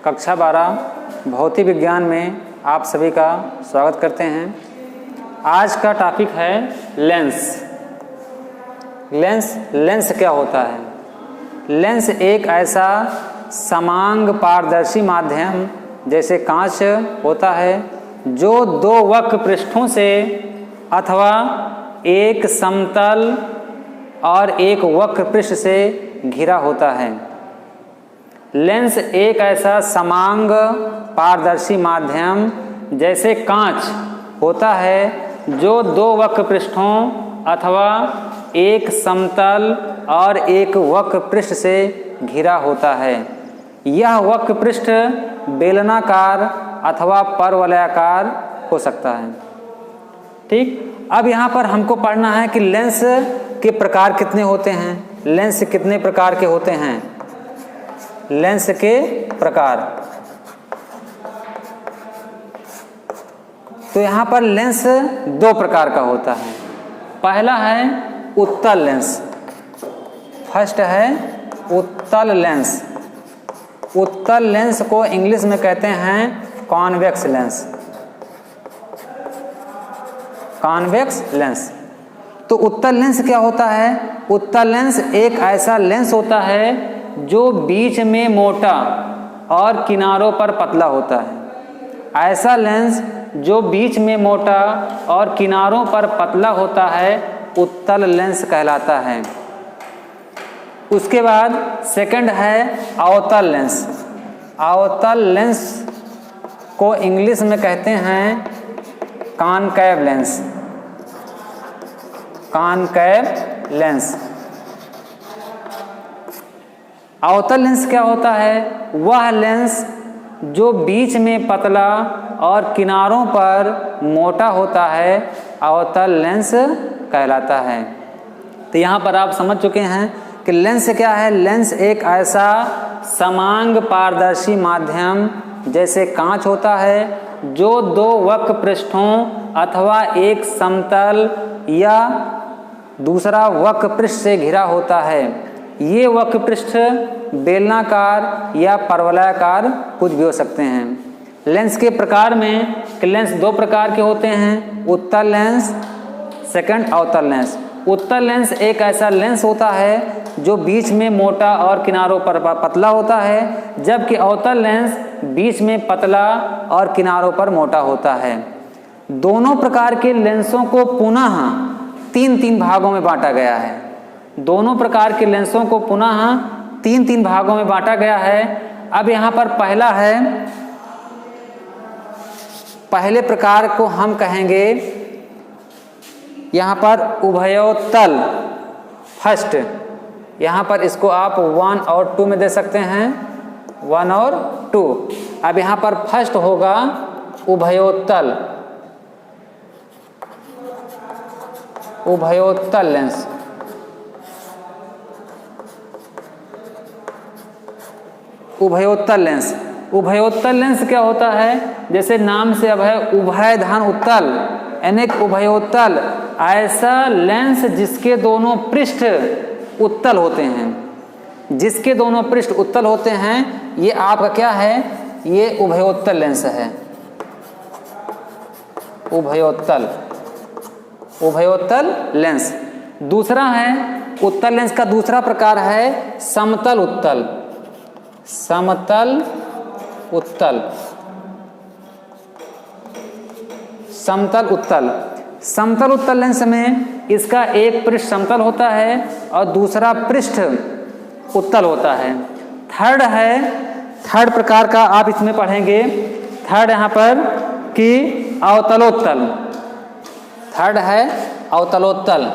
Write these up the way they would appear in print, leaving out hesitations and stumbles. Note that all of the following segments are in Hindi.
कक्षा 12 भौतिक विज्ञान में आप सभी का स्वागत करते हैं। आज का टॉपिक है लेंस। लेंस क्या होता है? लेंस एक ऐसा समांग पारदर्शी माध्यम जैसे कांच होता है जो दो वक्र पृष्ठों से अथवा एक समतल और एक वक्र पृष्ठ से घिरा होता है। लेंस एक ऐसा समांग पारदर्शी माध्यम जैसे कांच होता है जो दो वक्र पृष्ठों अथवा एक समतल और एक वक्र पृष्ठ से घिरा होता है। यह वक्र पृष्ठ बेलनाकार अथवा परवलयाकार हो सकता है। ठीक, अब यहाँ पर हमको पढ़ना है कि लेंस के प्रकार कितने होते हैं। लेंस कितने प्रकार के होते हैं? लेंस के प्रकार, तो यहाँ पर लेंस दो प्रकार का होता है। पहला है उत्तल लेंस। फर्स्ट है उत्तल लेंस। उत्तल लेंस को इंग्लिश में कहते हैं कॉन्वेक्स लेंस। Convex lens. तो उत्तल लेंस क्या होता है? उत्तल लेंस एक ऐसा लेंस होता है जो बीच में मोटा और किनारों पर पतला होता है। ऐसा लेंस जो बीच में मोटा और किनारों पर पतला होता है उत्तल लेंस कहलाता है। उसके बाद सेकंड है अवतल लेंस। अवतल लेंस को इंग्लिश में कहते हैं कॉनकैव लेंस। कॉनकैव लेंस। अवतल लेंस क्या होता है? वह लेंस जो बीच में पतला और किनारों पर मोटा होता है अवतल लेंस कहलाता है। तो यहाँ पर आप समझ चुके हैं कि लेंस क्या है। लेंस एक ऐसा समांग पारदर्शी माध्यम जैसे कांच होता है जो दो वक्र पृष्ठों अथवा एक समतल या दूसरा वक्र पृष्ठ से घिरा होता है। ये वक्र पृष्ठ बेलनाकार या परवलयाकार कुछ भी हो सकते हैं। लेंस के प्रकार में लेंस दो प्रकार के होते हैं, उत्तल लेंस, सेकंड अवतल लेंस। उत्तल लेंस एक ऐसा लेंस होता है जो बीच में मोटा और किनारों पर पतला होता है, जबकि अवतल लेंस बीच में पतला और किनारों पर मोटा होता है। दोनों प्रकार के लेंसों को पुनः तीन भागों में बांटा गया है। दोनों प्रकार के लेंसों को पुनः तीन भागों में बांटा गया है। अब यहाँ पर पहला है, पहले प्रकार को हम कहेंगे यहाँ पर उभयोत्तल। फर्स्ट, यहाँ पर इसको आप 1 और 2 में दे सकते हैं, 1 और 2। अब यहाँ पर फर्स्ट होगा उभयोत्तल। उभयोत्तल लेंस। उभयोत्तल लेंस। उभयोत्तल लेंस क्या होता है? जैसे नाम से अभय, उभय धन उत्तल, यानी उभयोत्तल ऐसा लेंस जिसके दोनों पृष्ठ उत्तल होते हैं। जिसके दोनों पृष्ठ उत्तल होते हैं, ये आपका क्या है? ये उभयोत्तल लेंस है। उभयोत्तल, उभयोत्तल लेंस। दूसरा है उत्तल लेंस का दूसरा प्रकार है समतल उत्तल। समतल उत्तल। समतल उत्तल। समतल उत्तल लेंस में इसका एक पृष्ठ समतल होता है और दूसरा पृष्ठ उत्तल होता है। थर्ड है, थर्ड प्रकार का आप इसमें पढ़ेंगे। थर्ड यहाँ पर कि अवतलोत्तल। थर्ड है अवतलोत्तल।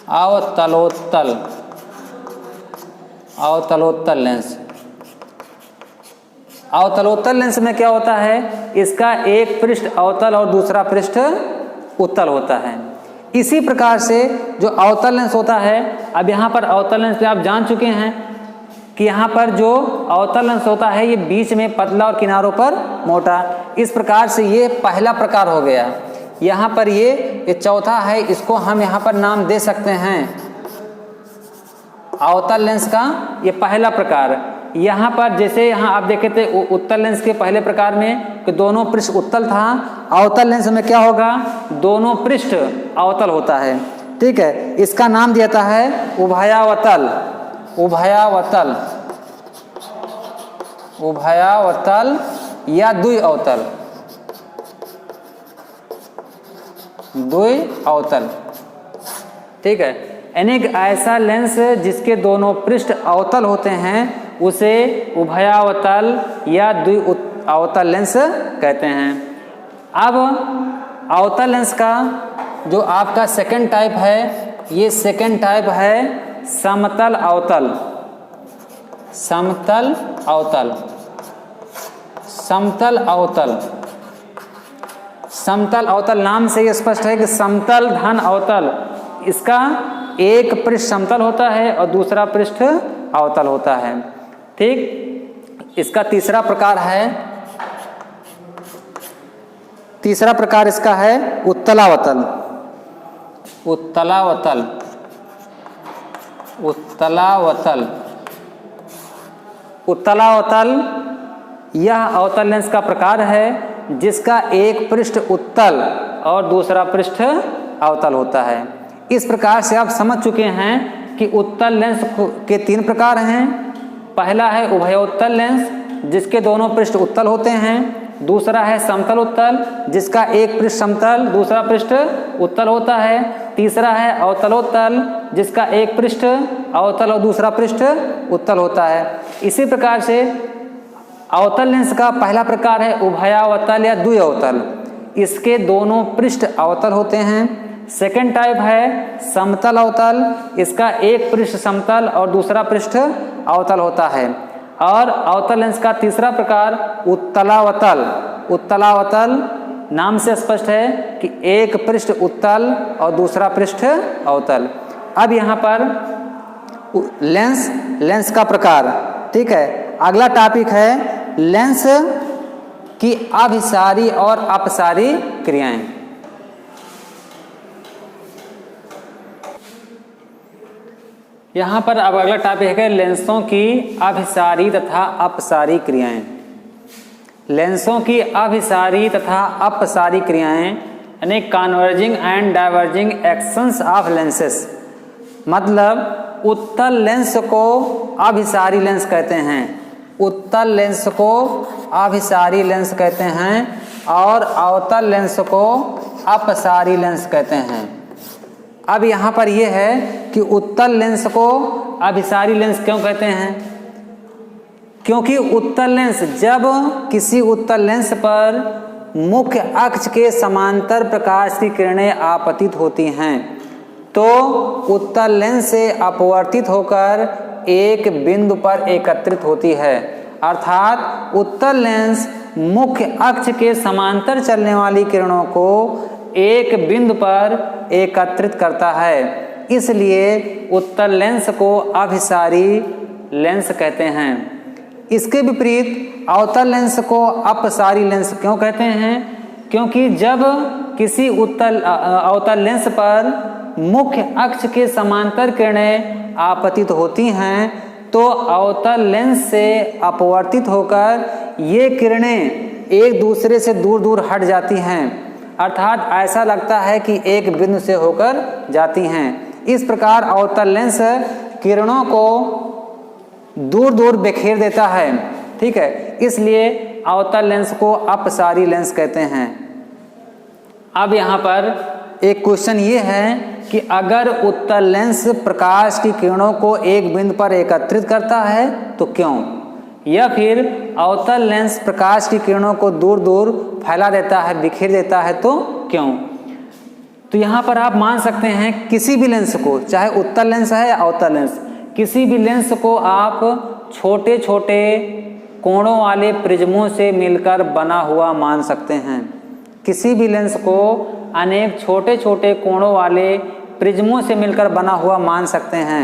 अवतलोत्तल। अवतलोत्तल लेंस। अवतलोत्तल लेंस में क्या होता है? इसका एक पृष्ठ अवतल और दूसरा पृष्ठ उत्तल होता है। इसी प्रकार से जो अवतल लेंस होता है, अब यहाँ पर अवतल लेंस पे आप जान चुके हैं कि यहाँ पर जो अवतल लेंस होता है ये बीच में पतला और किनारों पर मोटा। इस प्रकार से ये पहला प्रकार हो गया। यहाँ पर ये चौथा है, इसको हम यहाँ पर नाम दे सकते हैं अवतल लेंस का ये पहला प्रकार। यहाँ पर जैसे यहाँ आप देखे थे उत्तल लेंस के पहले प्रकार में कि दोनों पृष्ठ उत्तल था, अवतल लेंस में क्या होगा, दोनों पृष्ठ अवतल होता है। ठीक है, इसका नाम दिया है उभयावतल, उभयावतल, उभयावतल या द्विअवतल, द्विअवतल। ठीक है, यानी ऐसा लेंस जिसके दोनों पृष्ठ अवतल होते हैं उसे उभयावतल या द्विअवतल लेंस कहते हैं। अब अवतल लेंस का जो आपका सेकंड टाइप है, ये सेकंड टाइप है समतल अवतल, समतल अवतल, समतल अवतल। समतल अवतल नाम से ये स्पष्ट है कि समतल धन अवतल, इसका एक पृष्ठ समतल होता है और दूसरा पृष्ठ अवतल होता है। ठीक, इसका तीसरा प्रकार है, तीसरा प्रकार इसका है उत्तलावतल, उत्तलावतल, उत्तलावतल। उत्तलावतल यह अवतल लेंस का प्रकार है जिसका एक पृष्ठ उत्तल और दूसरा पृष्ठ अवतल होता है। इस प्रकार से आप समझ चुके हैं कि उत्तल लेंस के तीन प्रकार हैं। पहला है उभयोत्तल लेंस जिसके दोनों पृष्ठ उत्तल होते हैं, दूसरा है समतल उत्तल जिसका एक पृष्ठ समतल दूसरा पृष्ठ उत्तल होता है, तीसरा है अवतलोत्तल जिसका एक पृष्ठ अवतल और दूसरा पृष्ठ उत्तल होता है। इसी प्रकार से अवतल लेंस का पहला प्रकार है उभयावतल या द्विअवतल, इसके दोनों पृष्ठ अवतल होते हैं। सेकंड टाइप है समतल अवतल, इसका एक पृष्ठ समतल और दूसरा पृष्ठ अवतल होता है। और अवतल लेंस का तीसरा प्रकार उत्तलावतल, उत्तलावतल नाम से स्पष्ट है कि एक पृष्ठ उत्तल और दूसरा पृष्ठ अवतल। अब यहाँ पर लेंस का प्रकार। ठीक है, अगला टॉपिक है लेंस की अभिसारी और अपसारी क्रियाएं। यहाँ पर अब अगला टॉपिक है लेंसों की अभिसारी तथा अपसारी क्रियाएं। लेंसों की अभिसारी तथा अपसारी क्रियाएं यानी converging and diverging actions of lenses. मतलब उत्तल लेंस को अभिसारी लेंस कहते हैं, उत्तल लेंस को अभिसारी लेंस कहते हैं और अवतल लेंस को अपसारी लेंस कहते हैं। अब यहाँ पर यह है कि उत्तल लेंस को अभिसारी लेंस क्यों कहते हैं, क्योंकि उत्तल लेंस जब किसी उत्तल लेंस पर मुख्य अक्ष के समांतर प्रकाश की किरणें आपतित होती हैं तो उत्तल लेंस से अपवर्तित होकर एक बिंदु पर एकत्रित होती है। अर्थात उत्तल लेंस मुख्य अक्ष के समांतर चलने वाली किरणों को एक बिंदु पर एकत्रित करता है, इसलिए उत्तल लेंस को अभिसारी लेंस कहते हैं। इसके विपरीत अवतल लेंस को अपसारी लेंस क्यों कहते हैं, क्योंकि जब किसी अवतल लेंस पर मुख्य अक्ष के समांतर किरणें आपतित होती हैं तो अवतल लेंस से अपवर्तित होकर ये किरणें एक दूसरे से दूर दूर हट जाती हैं, अर्थात ऐसा लगता है कि एक बिंदु से होकर जाती हैं। इस प्रकार अवतल लेंस किरणों को दूर दूर बिखेर देता है। ठीक है, इसलिए अवतल लेंस को अपसारी लेंस कहते हैं। अब यहाँ पर एक क्वेश्चन ये है कि अगर उत्तल लेंस प्रकाश की किरणों को एक बिंदु पर एकत्रित करता है तो क्यों, या फिर अवतल लेंस प्रकाश की किरणों को दूर दूर फैला देता है, बिखेर देता है तो क्यों। तो यहाँ पर आप मान सकते हैं किसी भी लेंस को, चाहे उत्तल लेंस है या अवतल लेंस, किसी भी लेंस को आप छोटे छोटे कोणों वाले प्रिज्मों से मिलकर बना हुआ मान सकते हैं। किसी भी लेंस को अनेक छोटे छोटे कोणों वाले प्रिज्मों से मिलकर बना हुआ मान सकते हैं।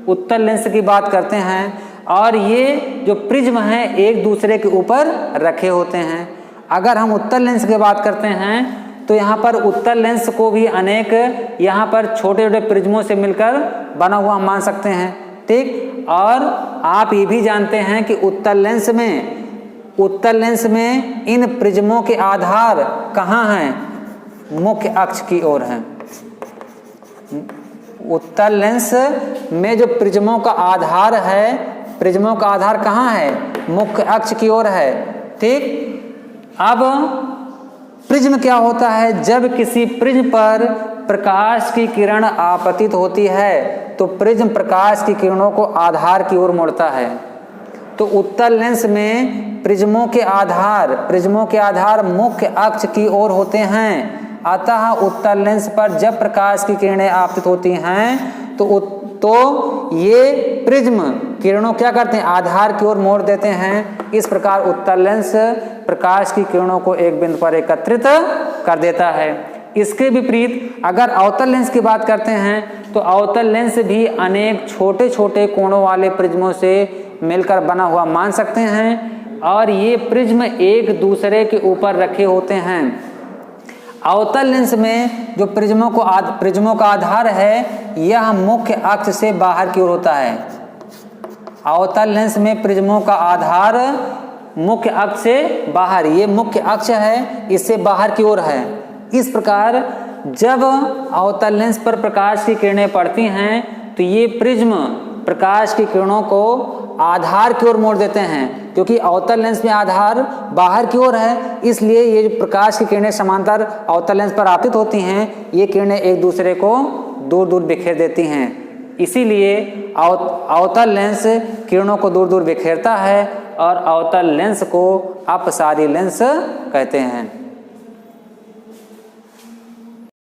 उत्तल लेंस की बात करते हैं और ये जो प्रिज्म हैं एक दूसरे के ऊपर रखे होते हैं। अगर हम उत्तल लेंस की बात करते हैं तो यहाँ पर उत्तल लेंस को भी अनेक यहाँ पर छोटे छोटे प्रिज्मों से मिलकर बना हुआ मान सकते हैं। ठीक, और आप ये भी जानते हैं कि उत्तल लेंस में इन प्रिज्मों के आधार कहाँ हैं? मुख्य अक्ष की ओर हैं। उत्तल लेंस में जो प्रिज्मों का आधार है, प्रिज्मों का आधार कहाँ है? मुख्य अक्ष की ओर है। ठीक, अब प्रिज्म क्या होता है? जब किसी प्रिज्म पर प्रकाश की किरण आपतित होती है तो प्रिज्म प्रकाश की किरणों को आधार की ओर मोड़ता है। तो उत्तल लेंस में प्रिज्मों के आधार मुख्य अक्ष की ओर होते हैं। अतः उत्तल लेंस पर जब प्रकाश की किरणें आपतित होती हैं तो ये प्रिज्म किरणों क्या करते हैं? आधार की ओर मोड़ देते हैं। इस प्रकार उत्तल लेंस प्रकाश की किरणों को एक बिंदु पर एकत्रित कर देता है। इसके विपरीत अगर अवतल लेंस की बात करते हैं तो अवतल लेंस भी अनेक छोटे छोटे कोणों वाले प्रिज्मों से मिलकर बना हुआ मान सकते हैं और ये प्रिज्म एक दूसरे के ऊपर रखे होते हैं। अवतल लेंस में जो प्रिज्मों का आधार है यह मुख्य अक्ष से बाहर की ओर होता है। अवतल लेंस में प्रिज्मों का आधार मुख्य अक्ष से बाहर, ये मुख्य अक्ष है, इससे बाहर की ओर है। इस प्रकार जब अवतल लेंस पर प्रकाश की किरणें पड़ती हैं तो ये प्रिज्म प्रकाश की किरणों को आधार की ओर मोड़ देते हैं। क्योंकि अवतल लेंस में आधार बाहर की ओर है, इसलिए ये जो प्रकाश की किरणें समांतर अवतल लेंस पर आपतित होती हैं, ये किरणें एक दूसरे को दूर दूर बिखेर देती हैं। इसीलिए अवतल लेंस किरणों को दूर दूर बिखेरता है और अवतल लेंस को अपसारी लेंस कहते हैं।